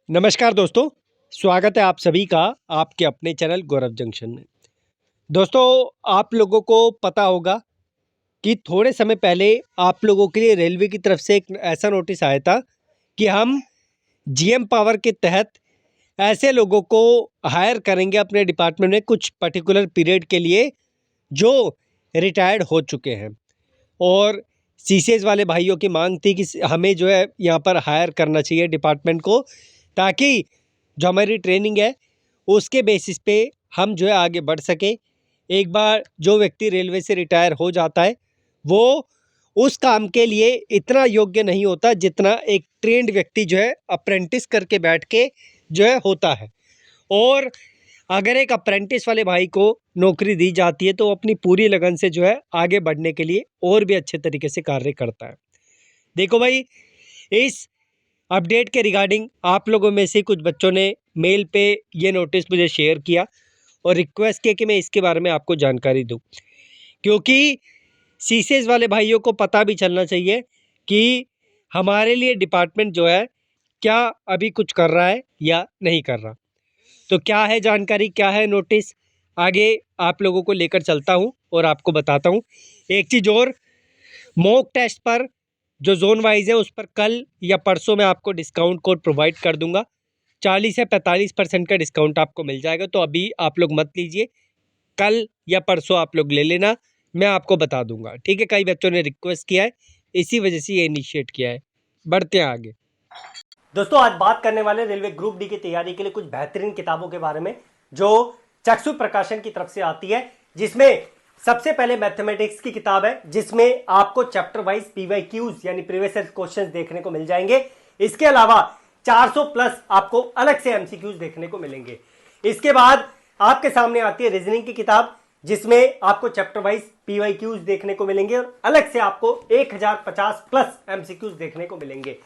नमस्कार दोस्तों, स्वागत है आप सभी का आपके अपने चैनल गौरव जंक्शन में। दोस्तों, आप लोगों को पता होगा कि थोड़े समय पहले आप लोगों के लिए रेलवे की तरफ से एक ऐसा नोटिस आया था कि हम जीएम पावर के तहत ऐसे लोगों को हायर करेंगे अपने डिपार्टमेंट में कुछ पर्टिकुलर पीरियड के लिए जो रिटायर्ड हो चुके हैं। और सीसीएस वाले भाइयों की मांग थी कि हमें जो है यहाँ पर हायर करना चाहिए डिपार्टमेंट को, ताकि जो हमारी ट्रेनिंग है उसके बेसिस पे हम जो है आगे बढ़ सकें। एक बार जो व्यक्ति रेलवे से रिटायर हो जाता है वो उस काम के लिए इतना योग्य नहीं होता जितना एक ट्रेंड व्यक्ति जो है अप्रेंटिस करके बैठ के जो है होता है। और अगर एक अप्रेंटिस वाले भाई को नौकरी दी जाती है तो वो अपनी पूरी लगन से जो है आगे बढ़ने के लिए और भी अच्छे तरीके से कार्य करता है। देखो भाई, इस अपडेट के रिगार्डिंग आप लोगों में से कुछ बच्चों ने मेल पे ये नोटिस मुझे शेयर किया और रिक्वेस्ट किया कि मैं इसके बारे में आपको जानकारी दूं, क्योंकि सीसीएस वाले भाइयों को पता भी चलना चाहिए कि हमारे लिए डिपार्टमेंट जो है क्या अभी कुछ कर रहा है या नहीं कर रहा। तो क्या है जानकारी, क्या है नोटिस, आगे आप लोगों को लेकर चलता हूं और आपको बताता हूं। एक चीज़ और, मॉक टेस्ट पर जो जोन वाइज है उस पर कल या परसों मैं आपको डिस्काउंट कोड प्रोवाइड कर दूंगा। 40 से 45% का डिस्काउंट आपको मिल जाएगा। तो अभी आप लोग मत लीजिए, कल या परसों आप लोग ले लेना, मैं आपको बता दूंगा, ठीक है। कई बच्चों ने रिक्वेस्ट किया है, इसी वजह से ये इनिशिएट किया है। बढ़ते हैं आगे। दोस्तों, आज बात करने वाले रेलवे ग्रुप डी की तैयारी के लिए कुछ बेहतरीन किताबों के बारे में जो चक्षु प्रकाशन की तरफ से आती है, जिसमें सबसे पहले मैथमेटिक्स की किताब है जिसमें आपको चैप्टर वाइज पीवाईक्यूज यानी प्रीवियस ईयर क्वेश्चंस देखने को मिल जाएंगे। इसके अलावा 400 प्लस आपको अलग से एमसीक्यूज देखने को मिलेंगे। इसके बाद आपके सामने आती है रीजनिंग की किताब जिसमें आपको चैप्टर वाइज पीवाईक्यूज देखने को मिलेंगे और अलग से आपको 1050 प्लस एमसीक्यूज देखने को मिलेंगे।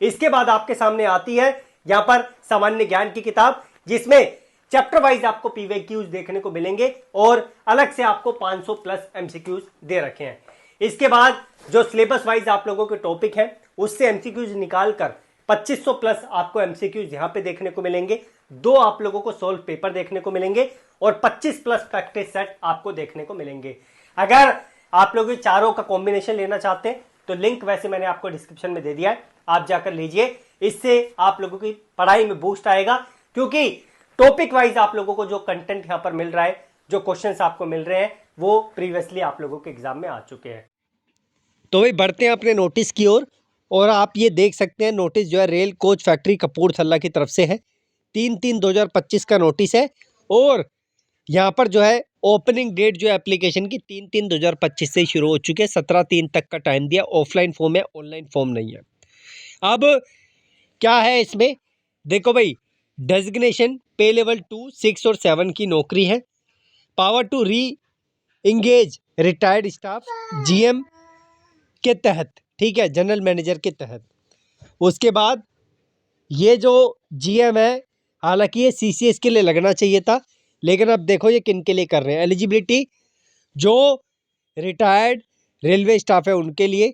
इसके बाद आपके सामने आती है यहां पर सामान्य ज्ञान की किताब जिसमें चैप्टर वाइज आपको पीवाईक्यूज देखने को मिलेंगे और अलग से आपको 500 प्लस एमसीक्यूज दे रखे हैं। इसके बाद जो सिलेबस वाइज आप लोगों के टॉपिक हैं उससे एमसीक्यूज निकालकर 2500 प्लस आपको एमसीक्यूज यहां पे देखने को मिलेंगे। 2 आप लोगों को सोल्व पेपर देखने को मिलेंगे और 25 प्लस प्रैक्टिस सेट आपको देखने को मिलेंगे। अगर आप लोग चारों का कॉम्बिनेशन लेना चाहते हैं तो लिंक वैसे मैंने आपको डिस्क्रिप्शन में दे दिया है, आप जाकर लीजिए। इससे आप लोगों की पढ़ाई में बूस्ट आएगा, क्योंकि टॉपिक वाइज आप लोगों को जो कंटेंट यहां पर मिल रहा है, जो क्वेश्चंस आपको मिल रहे हैं, वो प्रीवियसली आप लोगों के एग्जाम में आ चुके हैं। तो भाई बढ़ते हैं अपने नोटिस की ओर। और आप ये देख सकते हैं नोटिस जो है रेल कोच फैक्ट्री कपूरथला की तरफ से है। 3/3/2025 का नोटिस है। और यहाँ पर जो है ओपनिंग डेट जो है एप्लीकेशन की 3/3/2025 से ही शुरू हो चुकी है। 17/3 तक का टाइम दिया। ऑफलाइन फॉर्म है, ऑनलाइन फॉर्म नहीं है। अब क्या है इसमें, देखो भाई, डेजिग्नेशन पे लेवल 2, 6 और 7 की नौकरी है। Power to reengage retired staff GM के तहत, ठीक है, जनरल मैनेजर के तहत। उसके बाद ये जो जीएम है, हालांकि ये सीसीएस के लिए लगना चाहिए था, लेकिन अब देखो ये किन के लिए कर रहे हैं। एलिजिबिलिटी जो रिटायर्ड रेलवे स्टाफ है उनके लिए,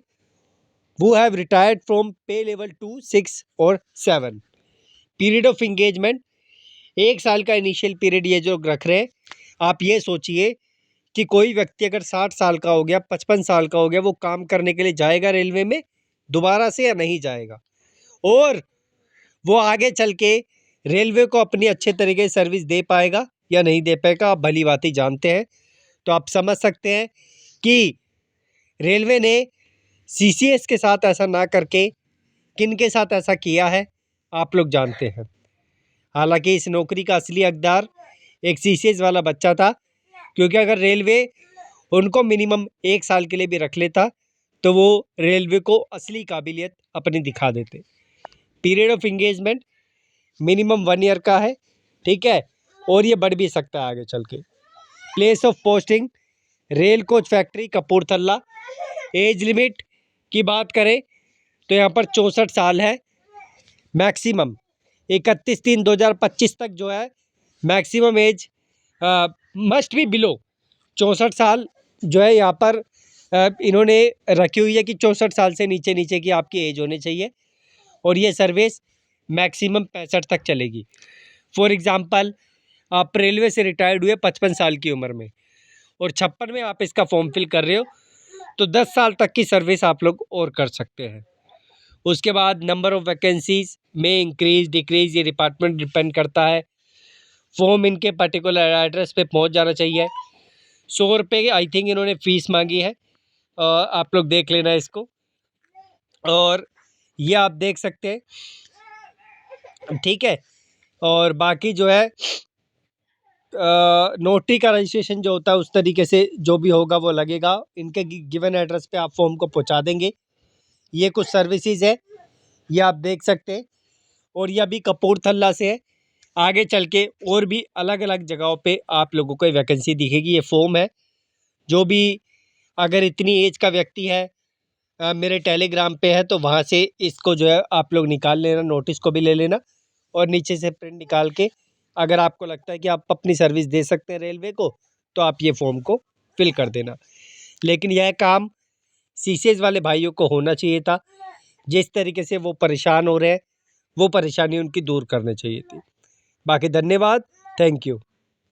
वो हैव रिटायर्ड फ्रॉम पे लेवल 2, 6 और 7। पीरियड ऑफ इंगेजमेंट 1 साल का इनिशियल पीरियड ये जो रख रहे हैं। आप ये सोचिए कि कोई व्यक्ति अगर 60 साल का हो गया, 55 साल का हो गया, वो काम करने के लिए जाएगा रेलवे में दोबारा से या नहीं जाएगा, और वो आगे चल के रेलवे को अपनी अच्छे तरीके से सर्विस दे पाएगा या नहीं दे पाएगा, आप भली बात ही जानते हैं। तो आप समझ सकते हैं कि रेलवे ने सीसीएस के साथ ऐसा ना करके किन के साथ ऐसा किया है, आप लोग जानते हैं। हालांकि इस नौकरी का असली हकदार एक सीसीएस वाला बच्चा था, क्योंकि अगर रेलवे उनको मिनिमम 1 साल के लिए भी रख लेता तो वो रेलवे को असली काबिलियत अपनी दिखा देते। Period of engagement minimum 1 year का है, ठीक है, और ये बढ़ भी सकता है आगे चल के। Place of posting rail coach factory Kapurthala. Age limit की बात करें तो यहाँ पर 64 साल है मैक्सिमम। 31/3/2025 तक जो है maximum age must be below 64 साल जो है यहाँ पर इन्होंने रखी हुई है कि 64 साल से नीचे नीचे की आपकी एज होनी चाहिए। और ये सर्विस मैक्सिमम 65 तक चलेगी। फॉर एग्ज़ाम्पल आप रेलवे से रिटायर्ड हुए 55 साल की उम्र में और 56 में आप इसका फॉर्म फिल कर रहे हो, तो 10 साल तक की सर्विस आप लोग और कर सकते हैं। उसके बाद नंबर ऑफ़ वैकेंसीज़ में इंक्रीज़ डिक्रीज़ ये डिपार्टमेंट डिपेंड करता है। फॉर्म इनके पर्टिकुलर एड्रेस पे पहुंच जाना चाहिए। 100 रुपये आई थिंक इन्होंने फ़ीस मांगी है, आप लोग देख लेना इसको। और ये आप देख सकते हैं, ठीक है। और बाकी जो है नोटरी का रजिस्ट्रेशन जो होता है उस तरीके से जो भी होगा वो लगेगा। इनके गिवन एड्रेस पे आप फॉर्म को पहुंचा देंगे। ये कुछ सर्विसेज है, ये आप देख सकते हैं। और ये अभी कपूरथला से है, आगे चल के और भी अलग अलग जगहों पे आप लोगों को वैकेंसी दिखेगी। ये फॉर्म है, जो भी अगर इतनी एज का व्यक्ति है मेरे टेलीग्राम पे है, तो वहाँ से इसको जो है आप लोग निकाल लेना, नोटिस को भी ले लेना और नीचे से प्रिंट निकाल के अगर आपको लगता है कि आप अपनी सर्विस दे सकते हैं रेलवे को, तो आप ये फॉर्म को फिल कर देना। लेकिन यह काम सीसेज वाले भाइयों को होना चाहिए था। जिस तरीके से वो परेशान हो रहे हैं, वो परेशानी उनकी दूर करनी चाहिए थी। बाकी धन्यवाद, थैंक यू।